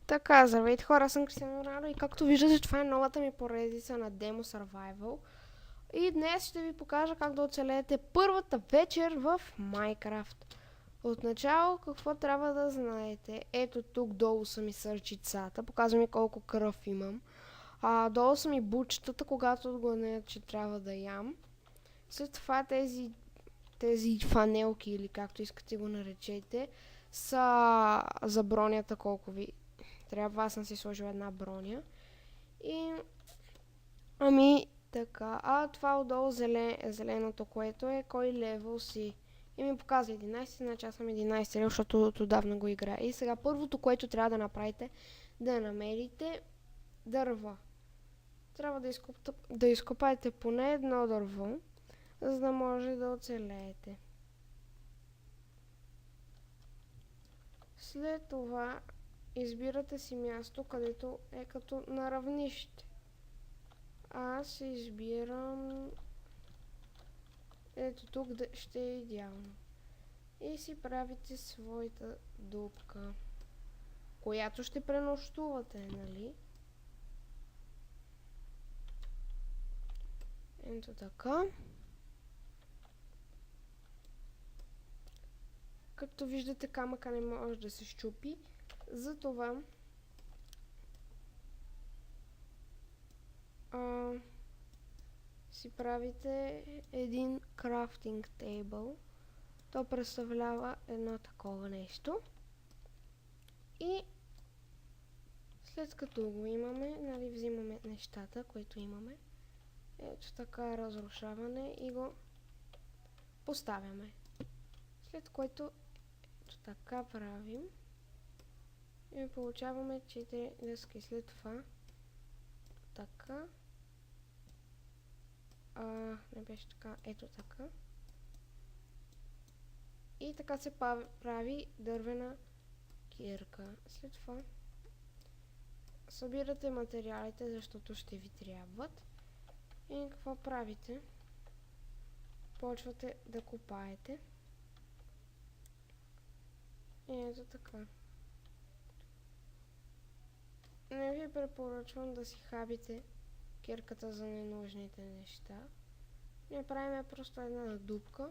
Така, здравейте хора, аз съм Кристиано Роналдо и както виждате, това е новата ми поредица на Demo Survival. И днес ще ви покажа как да оцелеете първата вечер в Майнкрафт. Отначало какво трябва да знаете? Ето тук долу са ми сърчицата, показва ми колко кръв имам. Долу са ми бучетата, когато отгладнеят, че трябва да ям. След това тези фанелки или както искате го наречете, са за бронята колко ви трябва. Аз съм си сложил една броня. И така. Това отдолу зеленото, което е кой левел си. И ми показва 11, значи аз съм 11 левел, защото отдавна го играя. И сега първото, което трябва да направите, да намерите дърва. Трябва да изкопаете поне едно дърво, за да може да оцелеете. След това избирате си място, където е като на равнище. Аз избирам ето тук ще е идеално. И си правите своята дупка, която ще пренощувате, нали? Ето така. Както виждате, камъка не може да се счупи. Затова си правите един крафтинг тейбъл. То представлява едно такова нещо. И след като го имаме, нали, взимаме нещата, които имаме. Ето така разрушаване и го поставяме. След което ето така правим. И получаваме 4 дъски. След това така. Не беше така. Ето така. И така се прави дървена кирка. След това събирате материалите, защото ще ви трябват. И какво правите? Почвате да копаете. И ето така. Не ви препоръчвам да си хабите кирката за ненужните неща. Ние правим просто една дупка,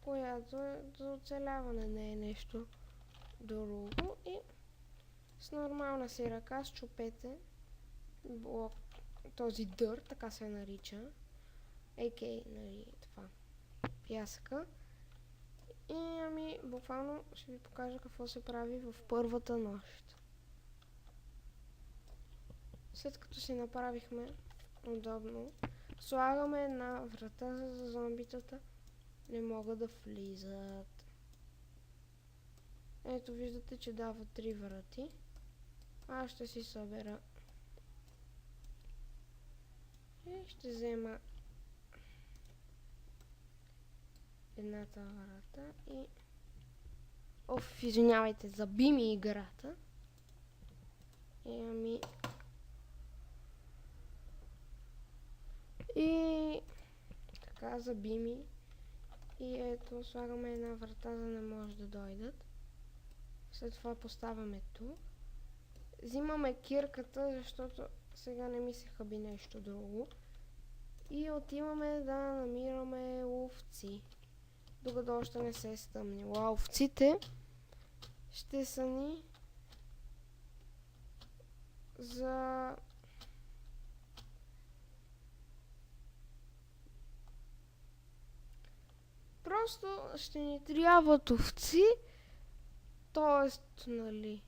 която е за оцеляване, не е нещо друго. И с нормална си ръка счупете този дър, така се нарича. нали, това пясъка. И буквално ще ви покажа какво се прави в първата нощ. След като си направихме удобно, слагаме една врата за зомбитата. Не могат да влизат. Ето виждате, че дава 3 врати. Аз ще си събера. И ще взема едната врата и... извинявайте, заби ми играта. И така, заби ми. И ето, слагаме една врата, за да не може да дойдат. След това поставяме тук. Взимаме кирката, защото сега не ми се хаби нещо друго. И отиваме да намираме овци. Докато още не се е стъмнило. Овците ще са ни за... Просто ще ни трябват овци, т.е. нали,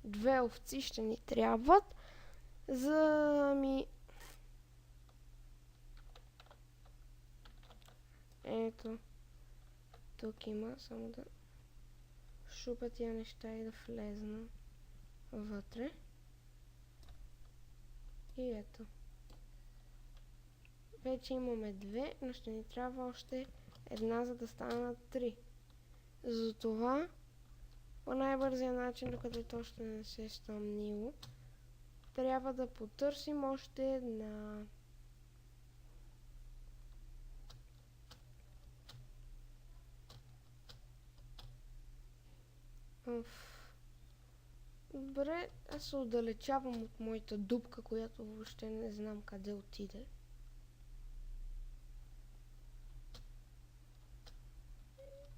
2 овци ще ни трябват, за Ето, тук има, само да шупя тия неща и да влезна вътре. И ето. Вече имаме 2, но ще ни трябва още една, за да станат 3. Затова по най-бързия начин, докато то още не се е стъмнило, трябва да потърсим още една. Добре, аз се отдалечавам от моята дупка, която въобще не знам къде отиде.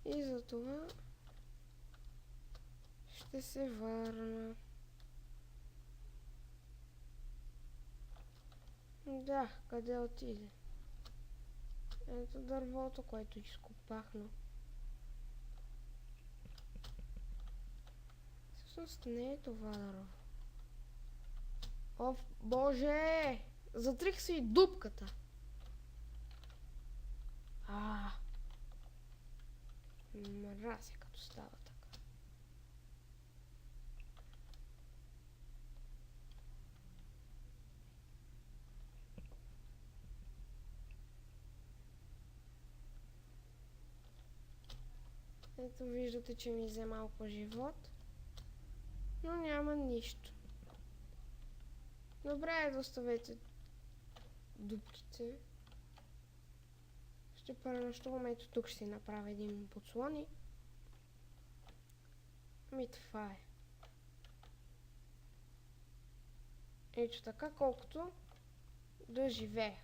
И затова ще се върна. Да, къде отиде? Ето дървото, което изкопах, но всъщност не е това дърво. О, боже! Затрих се и дупката. Мразя като става така. Ето виждате, че ми взе малко живот, но няма нищо. Добре, да оставете дупките. Ще пренощуваме, ето тук ще си направя един подслон. Ами това е. Ето така, колкото да живее.